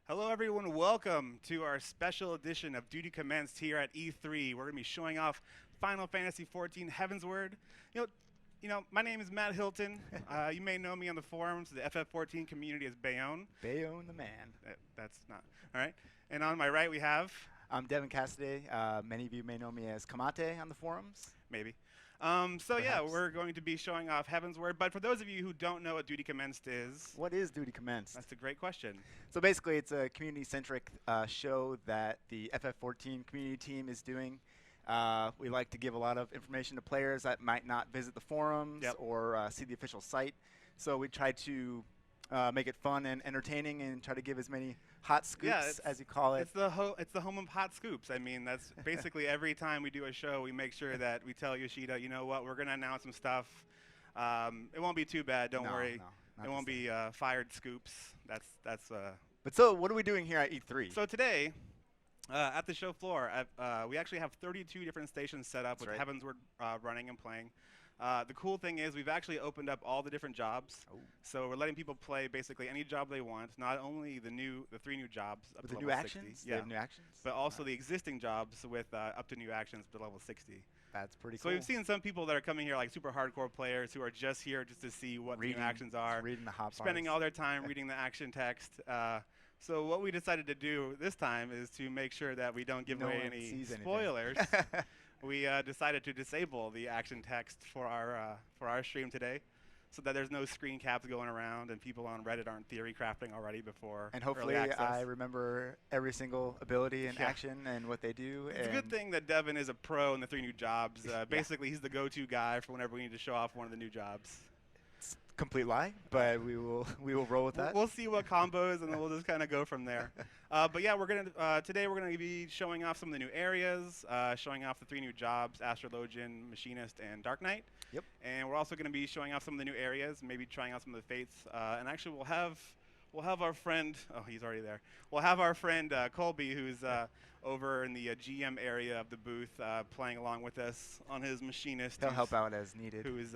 Hello, everyone. Welcome to our special edition of Duty Commenced here at E3. We're going to be showing off Final Fantasy XIV Heavensward. You know, my name is Matt Hilton. You may know me on the forums, the FF14 community as Bayonne. Bayonne the man. That's not all right. And on my right, we have I'm Devin Cassidy. Many of you may know me as Kamate on the forums. maybe. Yeah, Perhaps. we're going to be showing off Heavensward. But for those of you who don't know what Duty Commenced is, What is Duty Commenced? that's a great question. So basically, it's a community-centric show that the FF14 community team is doing. We like to give a lot of information to players that might not visit the forums Yep. or see the official site. So we try to make it fun and entertaining and try to give as many hot scoops, as you call it. It's the home of hot scoops. I mean, that's basically every time we do a show, we make sure that we tell Yoshida, you know what, we're gonna announce some stuff. It won't be too bad. Don't No, worry. no, not It won't this be fired scoops. That's. But so, what are we doing here at E3? So today, at the show floor, we actually have 32 different stations set up That's with right. Heavensward running and playing. The cool thing is we've actually opened up all the different jobs. Oh. So we're letting people play basically any job they want, not only the 3 new jobs up With to the new level 60. actions? They Yeah. have new actions? But also the existing jobs with up to new actions to level 60. That's pretty So cool. we've seen some people that are coming here like super hardcore players who are just here just to see what the new actions are, reading the hot spending bars. all their time reading the action text. So what we decided to do this time is to make sure that we don't give No away one any sees anything. spoilers. We decided to disable the action text for our stream today, so that there's no screen caps going around and people on Reddit aren't theory crafting already before And early hopefully access. I remember every single ability and Yeah. action and what they do. It's a good thing that Devin is a pro in the 3 new jobs. Basically, he's the go-to guy for whenever we need to show off one of the new jobs. It's a complete lie, but we will roll with that. We'll see what combos, and then we'll just kind of go from there. But yeah, today we're gonna be showing off some of the new areas, showing off the 3 new jobs: Astrologian, Machinist, and Dark Knight. Yep. And we're also gonna be showing off some of the new areas, maybe trying out some of the fates. And actually, we'll have our friend. Oh, he's already there. We'll have our friend Colby, who's over in the GM area of the booth, playing along with us on his Machinist. They'll who's- help out as needed. Who is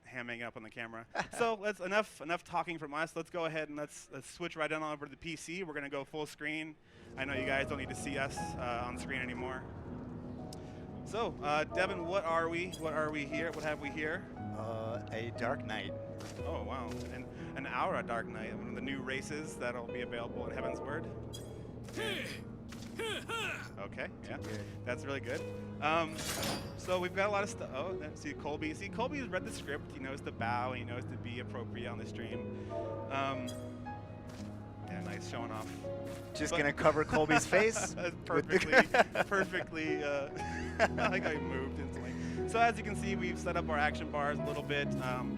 hamming up on the camera. So let's enough talking from us. Let's go ahead and let's switch right on over to the PC. We're gonna go full screen. I know you guys don't need to see us on the screen anymore. So Devin, what are we? What are we here? What have we here? A Dark Knight. Oh wow, and an Aura Dark Knight, one of the new races that'll be available in Heavensward. Okay, yeah, that's really good. So we've got a lot of stuff. Oh, see Colby. See, Colby has read the script. He knows to bow. He knows to be appropriate on the stream. Yeah, nice showing off. Just But- gonna cover Colby's face. perfectly. I like how he moved instantly. So as you can see, we've set up our action bars a little bit.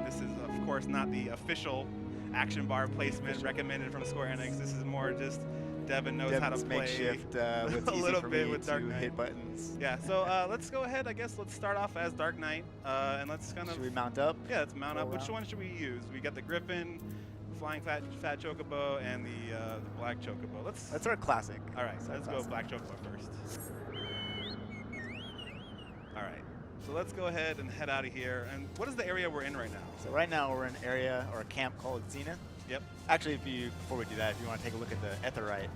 This is, of course, not the official action bar placement recommended from Square Enix. This is more just Devin knows how to Devin's play. makeshift. What's a easy little for bit me with Dark to Knight. hit buttons. Yeah, so let's go ahead. I guess let's start off as Dark Knight, and let's kind of. Should we mount up? Yeah, let's mount Go up. Which around? one should we use? We got the Griffin, Flying Fat Chocobo, and the Black Chocobo. That's our classic. All right, That's so our let's go classic. Black Chocobo first. All right, so let's go ahead and head out of here. And what is the area we're in right now? So right now we're in an area or a camp called Zenith. Yep. Actually, before we do that, if you want to take a look at the Etherite,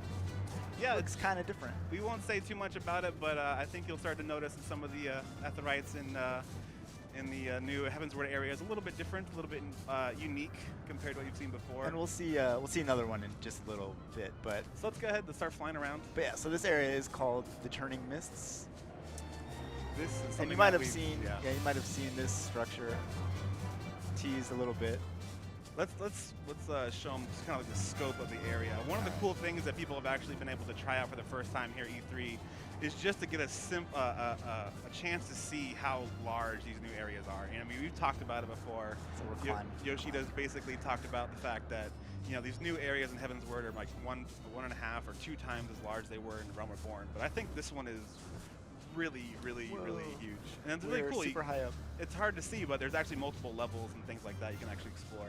Yeah, it looks kind of different. we won't say too much about it, but I think you'll start to notice that some of the Etherites in the new Heavensward area is a little bit different, a little bit unique compared to what you've seen before. And we'll see another one in just a little bit, but So let's go ahead and start flying around. yeah. So this area is called the Turning Mists, This is and something you might that have seen you might have seen this structure teased a little bit. Let's show them just kind of like the scope of the area. One of the cool things that people have actually been able to try out for the first time here at E3 is just to get a chance to see how large these new areas are. And I mean, we've talked about it before. So we're climbing. Yoshida's basically talked about the fact that these new areas in Heavensward are like 1.5 or 2 times as large as they were in Realm Reborn. But I think this one is really huge, and it's really We're cool. super high up. It's hard to see, but there's actually multiple levels and things like that you can actually explore.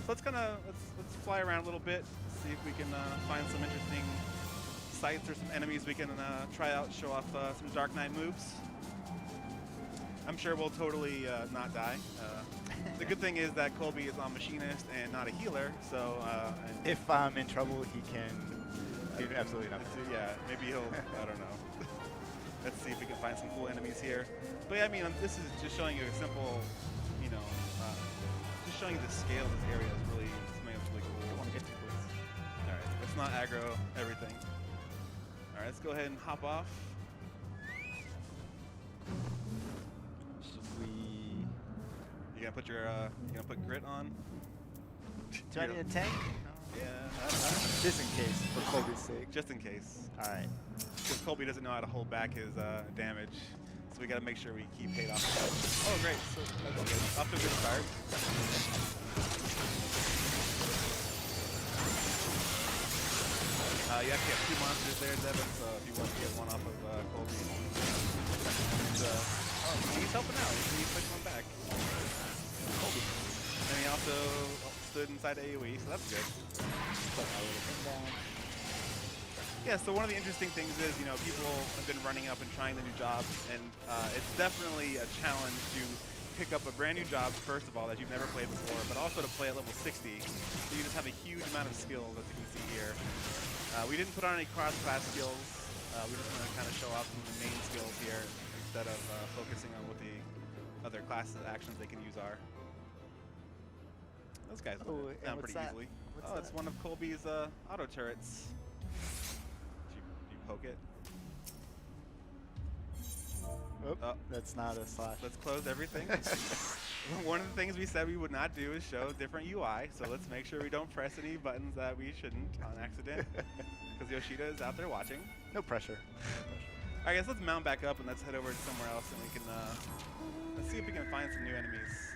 So let's fly around a little bit, see if we can find some interesting sites or some enemies we can try out, show off some Dark Knight moves. I'm sure we'll totally not die. The good thing is that Colby is on Machinist and not a healer, so If I'm in trouble, he can do absolutely nothing. Yeah, maybe he'll, I don't know. Let's see if we can find some cool enemies here. But yeah, I mean, this is just showing you a simple, you know, just showing you the scale of this area is really, something that's really cool. I want to get too close. All right, let's not aggro everything. All right, let's go ahead and hop off. Should we? You gonna put your, you gonna put grit on? Do I need a tank? Yeah, Just in case, for Colby's sake. just in case. All right. Because Colby doesn't know how to hold back his damage, so we gotta make sure we keep paid off. Oh, great! So that's good. Off to a good start. You actually have 2 monsters there, Devin. So if you want to get one off of Colby, and, oh, he's helping out. He's pushing one back. Colby, and he also stood inside AOE, so that's good. Put my little thing down. Yeah, so one of the interesting things is, you know, people have been running up and trying the new jobs, and it's definitely a challenge to pick up a brand new job, first of all, that you've never played before, but also to play at level 60. So you just have a huge amount of skills, as you can see here. We didn't put on any cross-class skills. We just want to kind of show off some of the main skills here instead of focusing on what the other classes actions they can use are. Those guys went down pretty easily. Oh, it's one of Colby's auto turrets. Did you poke it? Oh, that's not a slash. Let's close everything. One of the things we said we would not do is show different UI, so let's make sure we don't press any buttons that we shouldn't on accident, because Yoshida is out there watching. No pressure. I guess let's mount back up and let's head over to somewhere else, and we can let's see if we can find some new enemies.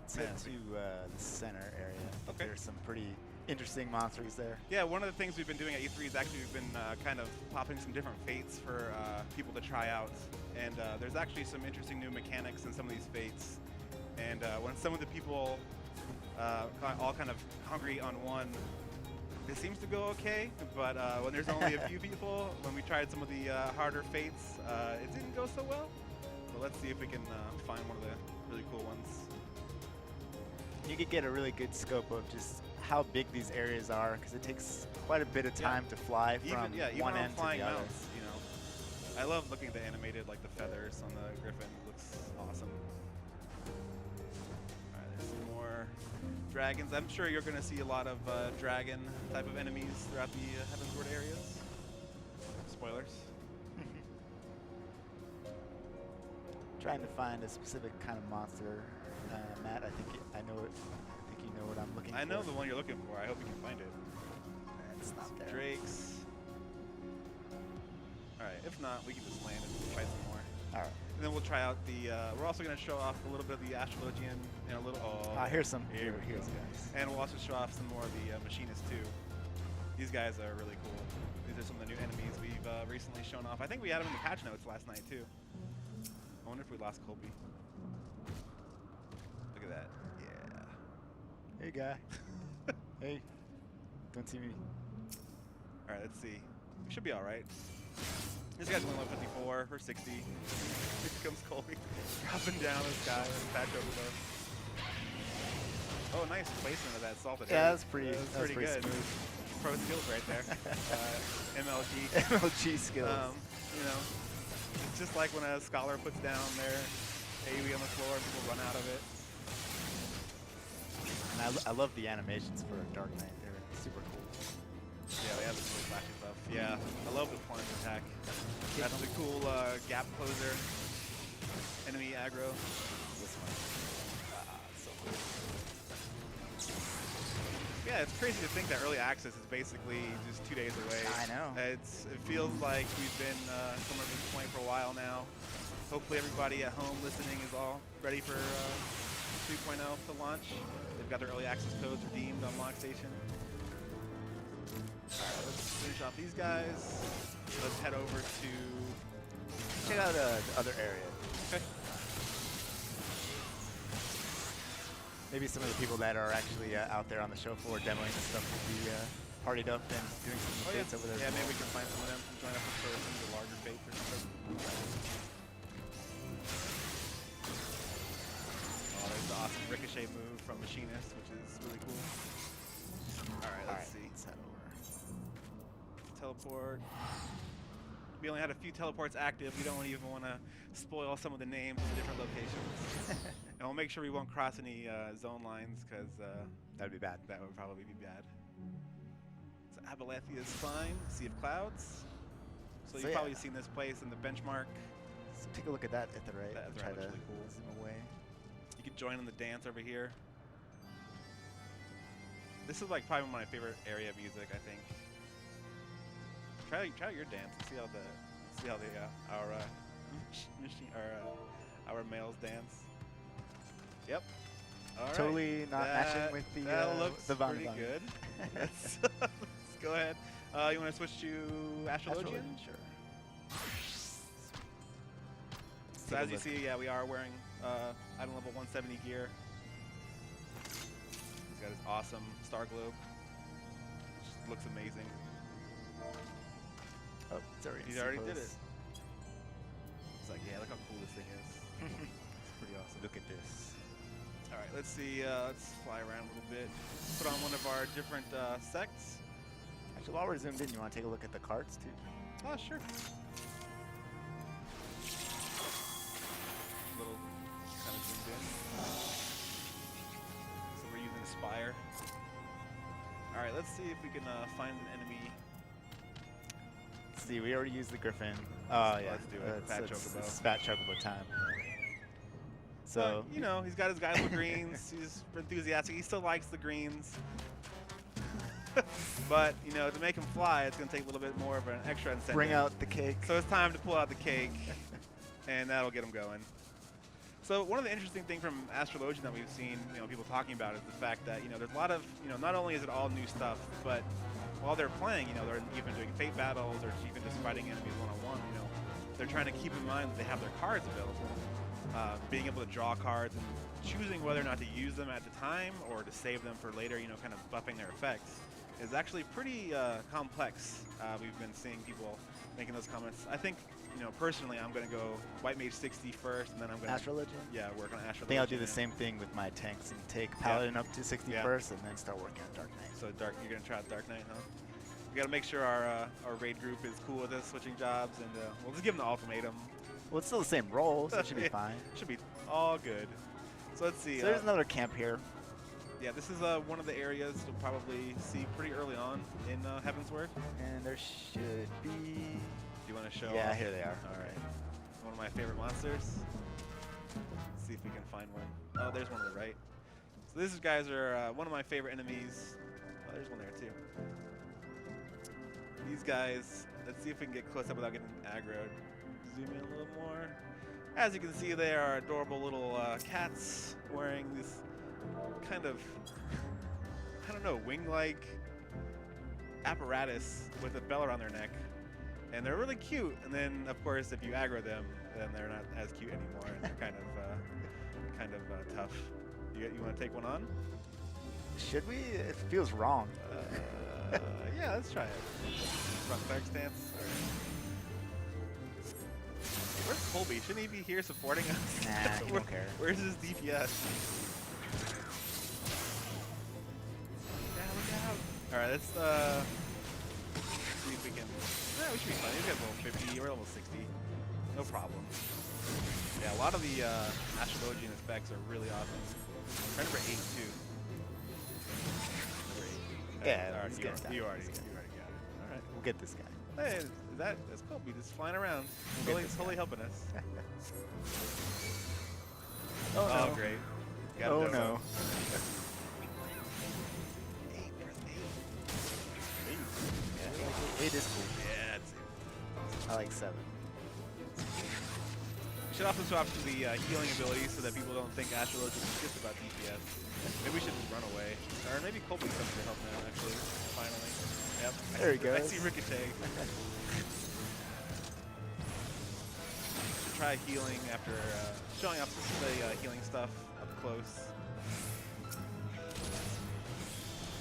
Let's head to the center area. Okay. There's some pretty interesting monsters there. Yeah, one of the things we've been doing at E3 is actually we've been kind of popping some different fates for people to try out. And there's actually some interesting new mechanics in some of these fates. And when some of the people all kind of congregate on one, it seems to go okay. But when there's only a few people, when we tried some of the harder fates, it didn't go so well. But let's see if we can find one of the really cool ones. You could get a really good scope of just how big these areas are, because it takes quite a bit of time to fly from one end to the other. Mounts, you know, I love looking at the animated, like the feathers on the Griffin. It looks awesome. All right, there's some more dragons. I'm sure you're going to see a lot of dragon type of enemies throughout the Heavensward areas. Spoilers. Trying to find a specific kind of monster, Matt. I think I know it. I think you know what I'm looking for. I know the one you're looking for. I hope you can find it. It's not there. Drakes. All right. If not, we can just land and fight some more. All right. And then we'll try out the. We're also going to show off a little bit of the Astrologian and a little. Oh, here's some. Here's guys. And we'll also show off some more of the Machinists too. These guys are really cool. These are some of the new enemies we've recently shown off. I think we had them in the patch notes last night too. I wonder if we lost Colby. Look at that. Yeah. Hey, guy. Hey. Don't see me. All right, let's see. We should be all right. This guy's only level 54 or 60. Here comes Colby. Dropping down the sky and patch overload. Oh, nice placement of that salted Yeah, air. that's pretty good. smooth. Pro skills right there. MLG. MLG skills. You know, it's just like when a scholar puts down their AoE on the floor and people run out of it. And I love the animations for Dark Knight. They're super cool. Yeah, they have some really flashy stuff. Yeah, I love the plunge attack. That's the cool gap closer. Enemy aggro. This one. So cool. Yeah, it's crazy to think that early access is basically just 2 days away. I know. It feels like we've been somewhere at this point for a while now. Hopefully everybody at home listening is all ready for 2.0 to launch. They've got their early access codes redeemed on LockStation. Alright, let's finish off these guys. Let's head over to... Check out the other area. Okay. Maybe some of the people that are actually out there on the show floor demoing this stuff will be partied up and doing some fates over there. Yeah, maybe we can find some of them to join up for some of the larger fates or something. Oh, there's the awesome ricochet move from Machinist, which is really cool. Alright, let's see. Let's head over. teleport. We only had a few teleports active. We don't even want to spoil some of the names of the different locations. And we'll make sure we won't cross any zone lines, because That would be bad. that would probably be bad. So Abalanthia is fine. Sea of Clouds. So you've yeah. probably seen this place in the benchmark. So take a look at that at the right. That's Try right, to really cool. zoom away. You can join in the dance over here. This is like probably my favorite area of music, I think. Try out your dance and see how our males dance. Yep. All right. Totally not matching with the that looks the pretty good. Let's go ahead. You want to switch to Astrologian? Sure. So as you see, yeah, we are wearing item level 170 gear. He's got his awesome star globe. Just looks amazing. Oh, it's already. He already did it. It's like, yeah, look how cool this thing is. It's pretty awesome. Look at this. All right, let's see. Let's fly around a little bit. Put on one of our different sects. Actually, while we're zoomed in, you want to take a look at the cards too? Oh, sure. Little kind of zoomed in. So we're using Aspire. All right, let's see if we can find an enemy. Let's see, we already used the Griffin. Oh yeah, Let's do it. Fat Chocobo. It's Fat Chocobo time. So but, you know, he's got his guys with greens. He's enthusiastic. He still likes the greens. But, you know, to make him fly, it's going to take a little bit more of an extra incentive. bring out the cake. So it's time to pull out the cake, and that'll get him going. So one of the interesting things from Astrologian that we've seen, you know, people talking about is the fact that, you know, there's a lot of, you know, not only is it all new stuff, but while they're playing, you know, they're even doing fate battles or even just fighting enemies one-on-one, you know, they're trying to keep in mind that they have their cards available. Being able to draw cards and choosing whether or not to use them at the time or to save them for later, you know, kind of buffing their effects is actually pretty complex. We've been seeing people making those comments. I think, you know, personally, I'm going to go White Mage 60 first, and then I'm going to Astrologian? Yeah, work on Astrologian. I think I'll do the same thing with my tanks and take Paladin up to 60 first, and then start working on Dark Knight. So you're going to try out Dark Knight, huh? We got to make sure our raid group is cool with us switching jobs, and we'll just give them the ultimatum. Well, it's still the same role, so it should be fine. Should be all good. So let's see. So there's another camp here. Yeah, this is one of the areas you'll probably see pretty early on in Heavensward. And there should be... Do you want to show Yeah, off? here they are. All right. One of my favorite monsters. Let's see if we can find one. Oh, there's one on the right. So these guys are one of my favorite enemies. Oh, there's one there too. These guys, let's see if we can get close up without getting aggroed. Zoom in a little more. As you can see, they are adorable little cats wearing this kind of, I don't know, wing-like apparatus with a bell around their neck. And they're really cute. And then, of course, if you aggro them, then they're not as cute anymore, and they're kind of tough. You want to take one on? Should we? It feels wrong. Yeah, let's try it. Run cleric stance. Where's Colby? Shouldn't he be here supporting us? Nah, he don't care. Where's his DPS? Yeah, look out. Alright, let's see if we can... Yeah, we should be fine. We've got level 50. We're level 60. No problem. Yeah, a lot of the Astrologian effects are really awesome. Try number 8, too. Number 8. Yeah, Alright, you already got it. Alright. We'll get this guy. Hey, that's Colby just flying around. Totally helping us. Oh, no. Great. Oh, no. 8, where's 8? 8. Yeah, 8 is cool. Yeah, it's I like 7. We should also swap to the healing ability so that people don't think Astrologian is just about DPS. Maybe we should just run away. Or maybe Colby's something to help now, actually. Finally. Yep. There he goes. I see Ricochet. Should try healing after showing off the healing stuff up close.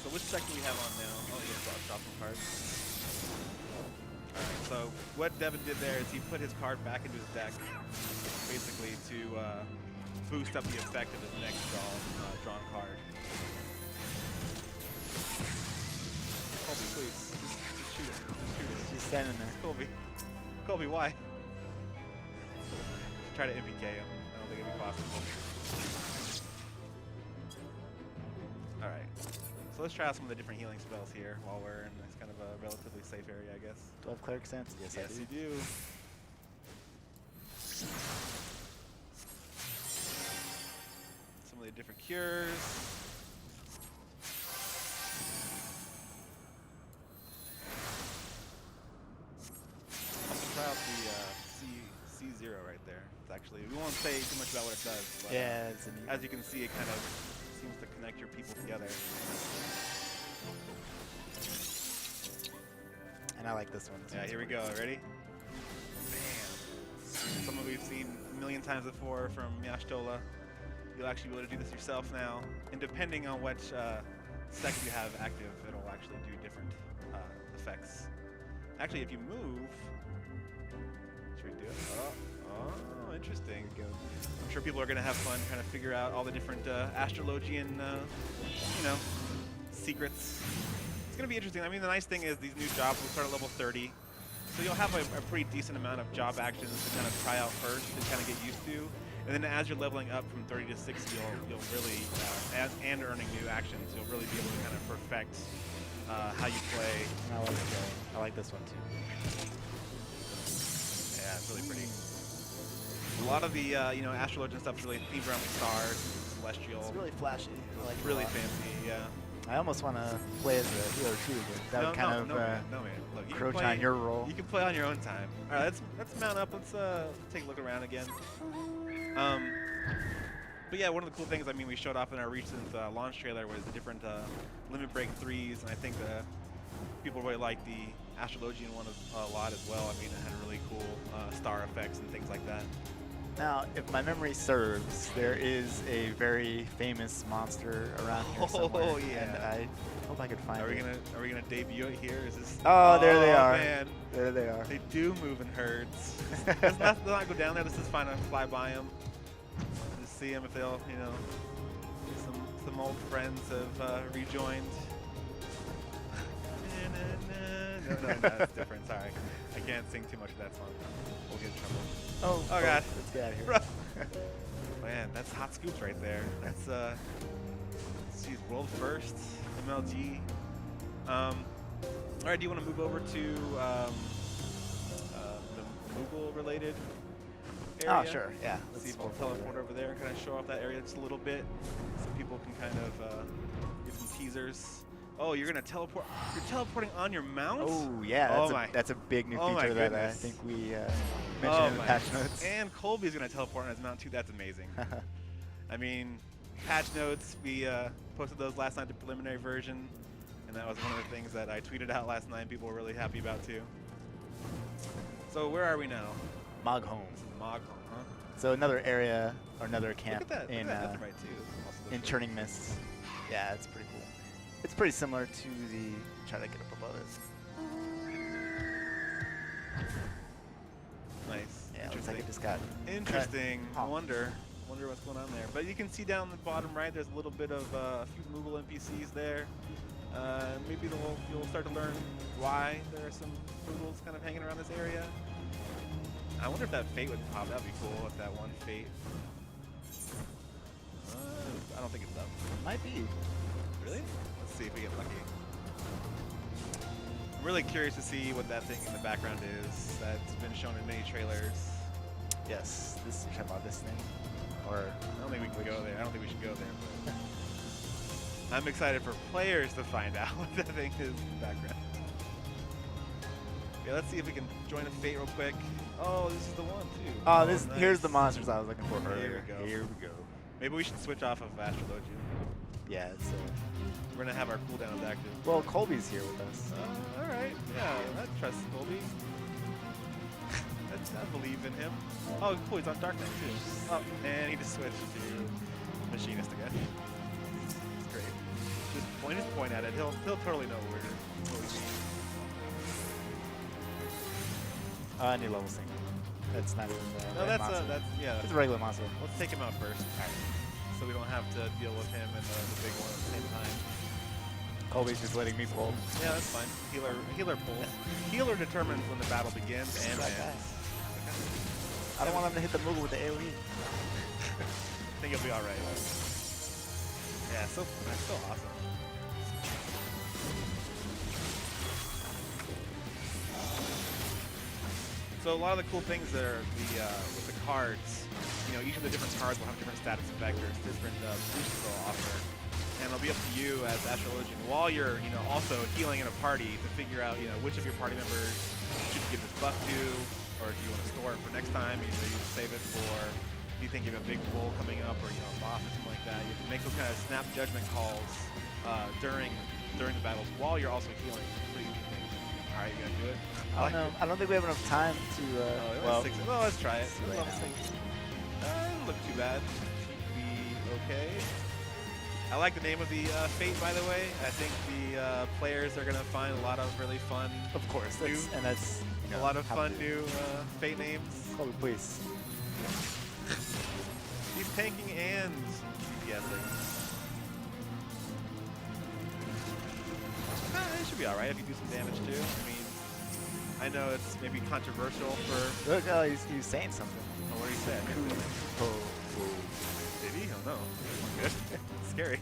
So which sect do we have on now? Oh yeah, drop some cards. Alright, so what Devin did there is he put his card back into his deck, basically to boost up the effect of his next drawn card. Colby, please, just shoot it. Just shoot it. standing there. Colby. Colby, why? Try to MPK him. I don't think it'd be possible. Alright. So let's try out some of the different healing spells here while we're in this kind of a relatively safe area, I guess. Do I have Cleric Stance? Yes, I do. You do. Some of the different cures. Try out the C0 right there. It's actually, we won't say too much about what it does, but Yeah, it's as you can see, it kind of seems to connect your people together. and I like this one. Yeah, here we go. Ready? Bam. Something we've seen a million times before from Yashtola. You'll actually be able to do this yourself now, and depending on which sect you have active, it'll actually do different effects. Actually, if you move. Should we do it? Oh, interesting. I'm sure people are going to have fun trying to figure out all the different astrologian, you know, secrets. It's going to be interesting. I mean, the nice thing is these new jobs will start at level 30. So you'll have a pretty decent amount of job actions to kind of try out first and kind of get used to. And then as you're leveling up from 30 to 60, you'll really, and earning new actions, you'll really be able to kind of perfect how you play. I like this one too. Yeah, it's really pretty. A lot of the you know, astrologian stuff is really themed around the stars, celestial. It's really flashy. I like really fancy, yeah. I almost want to play as a healer too, but that would kind of no man. Look, you encroach can play, on your role. You can play on your own time. All right, let's mount up. Let's take a look around again. But yeah, one of the cool things, I mean, we showed off in our recent launch trailer was the different limit break 3s, and I think people really liked the astrologian one a lot as well. I mean, it had really cool star effects and things like that. Now, if my memory serves, there is a very famous monster around here somewhere. Oh yeah. And I hope I could find it. Are we gonna debut it here? Is this? Oh, there they are. Man. There they are. They do move in herds. Let's not go down there. Let's just fly by them. Just see them if they'll, you know, some old friends have rejoined. No, that's different. Sorry, I can't sing too much of that song. We'll get in trouble. Oh God! Let's get out of here. Man, that's hot scoops right there. That's geez, world first MLG. All right, do you want to move over to the Moogle-related area? Oh, sure. Yeah. Let's see if we'll teleport over there and kind of show off that area just a little bit, so people can kind of get some teasers. Oh, you're gonna teleport. You're teleporting on your mount? Oh yeah, that's a big new feature that I think we mentioned in the patch notes. And Colby's gonna teleport on his mount too. That's amazing. I mean, patch notes. We posted those last night, the preliminary version, and that was one of the things that I tweeted out last night. People were really happy about too. So where are we now? Moghome. Moghome, huh? So another area or another camp Look at that. in That's right too. in Churning Mist. Yeah, it's pretty cool. It's pretty similar to the. Try to get up above it. Nice. Yeah, looks like it just got. Interesting. Cut. I wonder what's going on there. But you can see down the bottom right, there's a little bit of a few Moogle NPCs there. Maybe you'll start to learn why there are some Moogles kind of hanging around this area. I wonder if that fate would pop. That'd be cool if that one fate. I don't think it's up. Might be. Really? Let's see if we get lucky. I'm really curious to see what that thing in the background is that's been shown in many trailers. Yes, this you talking about this thing, or I don't think we can go there. I don't think we should go there. But I'm excited for players to find out what that thing is in the background. Yeah, let's see if we can join a fate real quick. Oh, this is the one too. Oh, this nice. Here's the monsters I was looking for earlier. Here we go. Here we go. Maybe we should switch off of Astrologian. Yeah, it's. We're gonna have our cooldowns active. Well, Colby's here with us. All right. Yeah, I trust Colby. I believe in him. Oh, cool. He's on Dark Knight too. Oh, and he just switched to Machinist again. It's great. Just point at it. He'll totally know what we mean. I need level sync. That's not even. No, that's yeah. It's a regular monster. Let's take him out first, so we don't have to deal with him and the big one at the same time. Colby's just letting me pull. Yeah, that's fine. Healer pulls. Healer determines when the battle begins and That ends. I don't want him to hit the Moogle with the AoE. I think you'll be all right. Yeah, that's so awesome. So a lot of the cool things that are with the cards, you know, each of the different cards will have different status effectors, different boosts they'll offer. And it'll be up to you as Astrologian while you're, you know, also healing in a party to figure out, you know, which of your party members should you give this buff to, or do you want to store it for next time? Either you save it for, do you think you have a big bull coming up, or, you know, a boss or something like that. You have to make those kind of snap judgment calls during the battles while you're also healing. Pretty interesting. All right, you gonna do it? I don't know. I don't think we have enough time to. Well, let's try it. Doesn't look too bad. Should be okay. I like the name of the Fate, by the way. I think the players are gonna find a lot of really fun. Of course, that's a lot of fun new Fate names. Colby, please. He's tanking and DPSing. It should be all right if you do some damage too. I mean, I know it's maybe controversial for. Look, he's saying something. Oh, what did he say? Did he? Oh no. Good. Scary.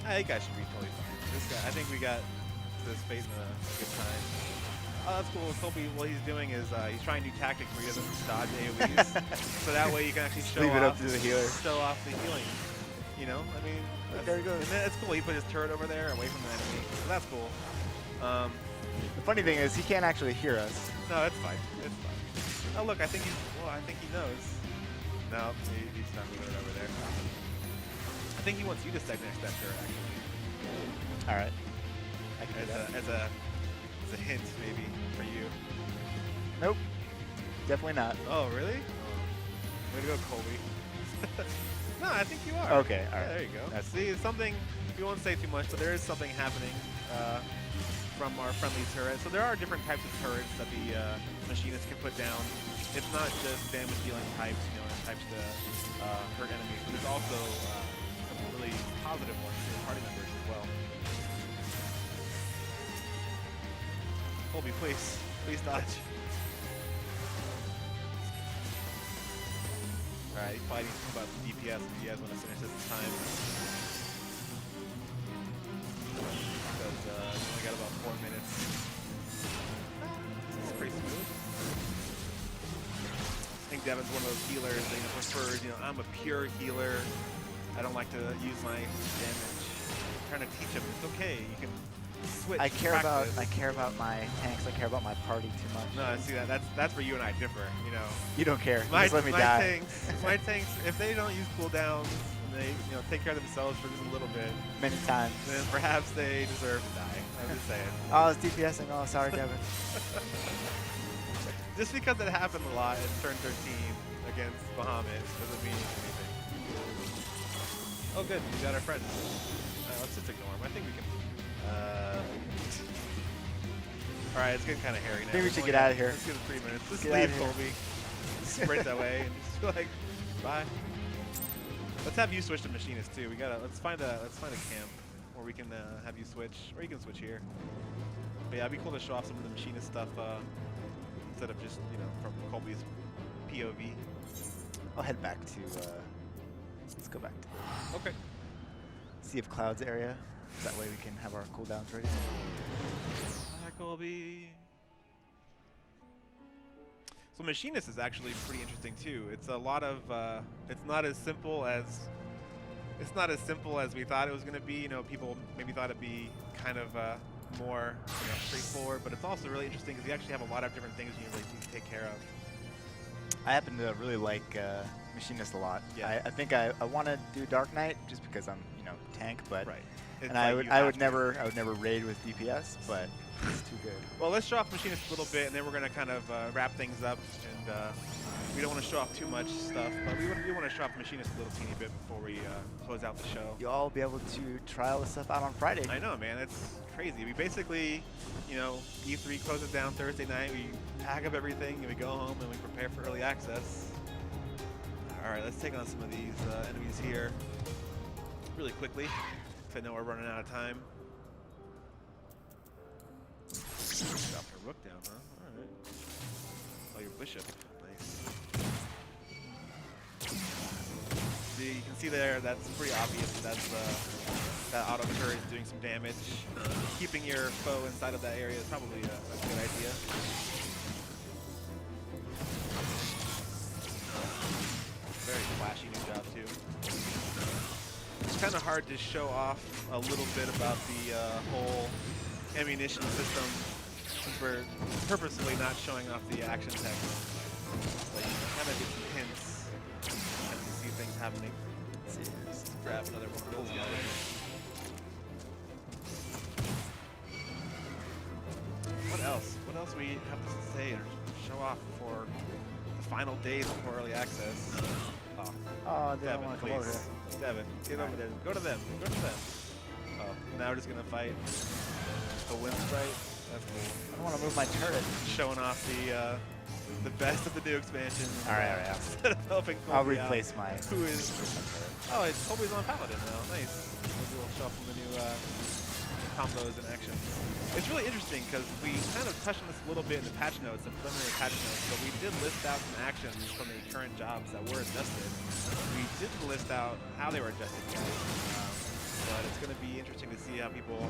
I think I should be totally fine. This guy, I think we got this Fate in a good time. Oh, that's cool. Colby, what he's doing is he's trying new tactics where he doesn't dodge AoEs, so that way you can actually show Leave it off, up to the healer. Show off the healing. You know, I mean, There he goes. And that's cool. He put his turret over there, away from the enemy. So that's cool. The funny thing is, he can't actually hear us. No, it's fine. It's fine. Oh look, I think I think he knows. No, he's not moving it over there. I think he wants you to step next to that turret, actually. All right. I can do that. As a hint, maybe, for you. Nope. Definitely not. Oh, really? Oh. Way to go, Colby. No, I think you are. Okay, all right. Yeah, there you go. See, it's something, we won't say too much, but there is something happening from our friendly turret. So there are different types of turrets that the machinists can put down. It's not just damage dealing types, you know, types to hurt enemies, but there's also some really positive ones for party members as well. Colby, please dodge. Alright, he's fighting about the DPS if you guys want to finish this time. Because we only got about 4 minutes. This is pretty smooth. I think Devin's one of those healers that prefers, you know, I'm a pure healer. I don't like to use my damage. I'm trying to teach him it's okay. You can switch. I care about my tanks. I care about my party too much. No, I see that. That's where you and I differ. You know. You don't care. My, Just let me my die. my tanks, if they don't use cooldowns and they, you know, take care of themselves for just a little bit, Many times. then perhaps they deserve to die. I'm just saying. Oh, it's DPSing. Oh, sorry, Devin. Just because it happened a lot in turn 13 against Bahamut doesn't mean anything. Oh, good. We got our friend. Let's just ignore him. I think we can. All right, it's getting kind of hairy now. Maybe we should get out of here. Let's get 3 minutes. Just Get leave, outta here. Colby. Sprint away and just be like, bye. Let's have you switch to machinist too. Let's find a camp where we can have you switch, or you can switch here. But yeah, it'd be cool to show off some of the machinist stuff instead of just, you know, from Colby's POV. I'll head back to. Let's go back to Okay. Sea of Clouds area. That way we can have our cooldowns ready. Hi, Colby. So machinist is actually pretty interesting too. It's a lot of. It's not as simple as we thought it was going to be. You know, people maybe thought it'd be kind of more, you know, straightforward, but it's also really interesting because you actually have a lot of different things you really need to take care of. I happen to really like Machinist a lot. Yeah. I think I want to do Dark Knight just because I'm, you know, tank, but Right. It's and like I would never raid with DPS, but it's too good. Well, let's show off Machinist a little bit, and then we're going to kind of wrap things up. And we don't want to show off too much stuff, but we want to show off Machinist a little teeny bit before we close out the show. You'll all be able to try all this stuff out on Friday. I know, man. It's crazy. We basically, you know, E3 closes down Thursday night. We pack up everything, and we go home, and we prepare for early access. All right, let's take on some of these enemies here really quickly. I know we're running out of time. Drop your rook down, huh? All right. Oh, your bishop. Nice. See, you can see there, that's pretty obvious. That's that auto turret is doing some damage. Keeping your foe inside of that area is probably a good idea. Very flashy new job too. It's kind of hard to show off a little bit about the whole ammunition system since we're purposefully not showing off the action text. But you can kind of get some hints as you see things happening. Let's see, just grab another one of those guys. What else? What else we have to say or show off for the final days before early access? Oh, they don't Devin, want to come over please. here. Devin, get over there. Go to them. Go to them. Oh, now we're just gonna fight the wind sprite. That's cool. I don't want to move my turret. Showing off the best of the new expansion. All right, all right. Instead of helping I'll Colby out, replace my. who is? Oh, it's Colby's on Paladin now. Nice. Maybe we'll show off some of the new combos in action. It's really interesting because we kind of touched on this a little bit in the patch notes, the preliminary patch notes, but we did list out some actions from the current jobs that were adjusted. We didn't list out how they were adjusted yet, but it's going to be interesting to see how people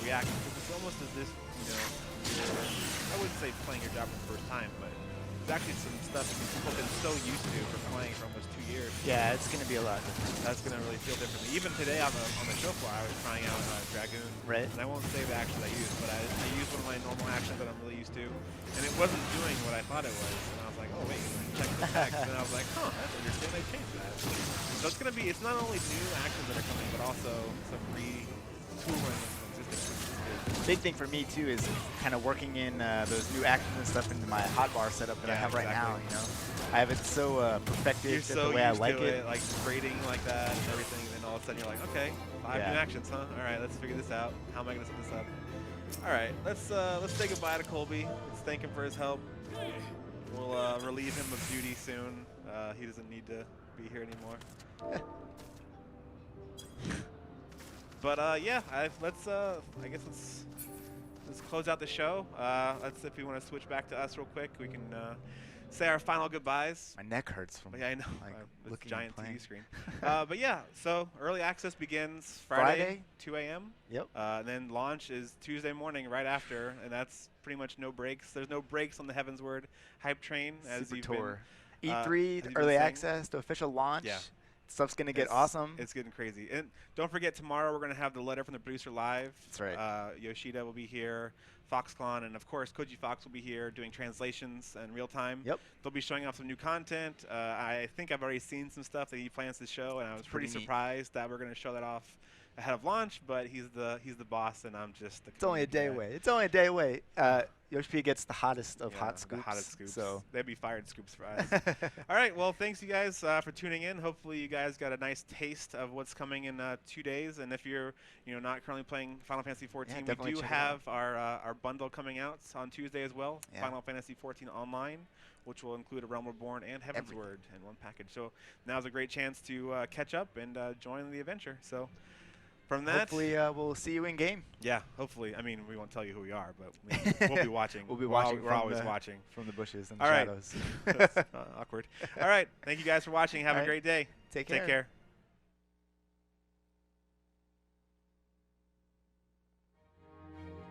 react, because it's almost as if, you know, I wouldn't say playing your job for the first time, but there's actually some stuff that people have been so used to for playing for almost 2 years. Yeah, it's going to be a lot different. That's going to really feel differently. Even today on the show floor, I was trying out Dragoon. Right. And I won't say the actions I used, but I used one of my normal actions that I'm really used to. And it wasn't doing what I thought it was. And I was like, oh, wait. And I checked the text, and I was like, huh, that's interesting. They changed that. So it's going to be, it's not only new actions that are coming, but also some retooling of some existing ones. Big thing for me too is kind of working in those new actions and stuff into my hotbar setup that I have right now. You know, I have it so perfected You're just so the way I used like to it. like grading like that and everything, and then all of a sudden you're like, okay, 5 Yeah. new actions, huh? All right, let's figure this out. How am I gonna set this up? All right, let's say goodbye to Colby. Let's thank him for his help. We'll relieve him of duty soon. He doesn't need to be here anymore. But yeah, I guess let's close out the show. If you want to switch back to us real quick, we can say our final goodbyes. My neck hurts from Yeah, I know. like, This looking giant and playing. TV screen. But yeah, so early access begins Friday? 2 a.m. Yep. And then launch is Tuesday morning right after, and that's pretty much no breaks. There's no breaks on the Heavensward hype train as Super you've tour. been, E3, as the you've been early saying. access, the official launch. Yeah. Stuff's gonna get It's awesome. It's getting crazy. And don't forget, tomorrow we're going to have the letter from the producer live. That's right. Yoshida will be here, Foxconn, and of course Koji Fox will be here doing translations in real time. Yep. They'll be showing off some new content. I think I've already seen some stuff that he plans to show, and I was pretty pretty neat. surprised that we're going to show that off ahead of launch. But he's the boss, and I'm just the. It's only a day guy. away. It's only a day away. Yoshi gets the hottest of Yeah, hot the scoops. hottest scoops. So They'd be fired scoops for us. All right. Well, thanks you guys for tuning in. Hopefully you guys got a nice taste of what's coming in 2 days. And if you're not currently playing Final Fantasy 14, we definitely do check it out. have our bundle coming out on Tuesday as well. Yeah. Final Fantasy 14 Online, which will include A Realm Reborn and Heavensward in one package. So now's a great chance to catch up and join the adventure. So. From that, hopefully we'll see you in game. yeah, hopefully. I mean, we won't tell you who we are, but we'll be watching. We'll be watching. We're always watching. from the bushes and All the right. shadows. That's awkward. All right. Thank you guys for watching. Have All a right. great day. Take care. Take care.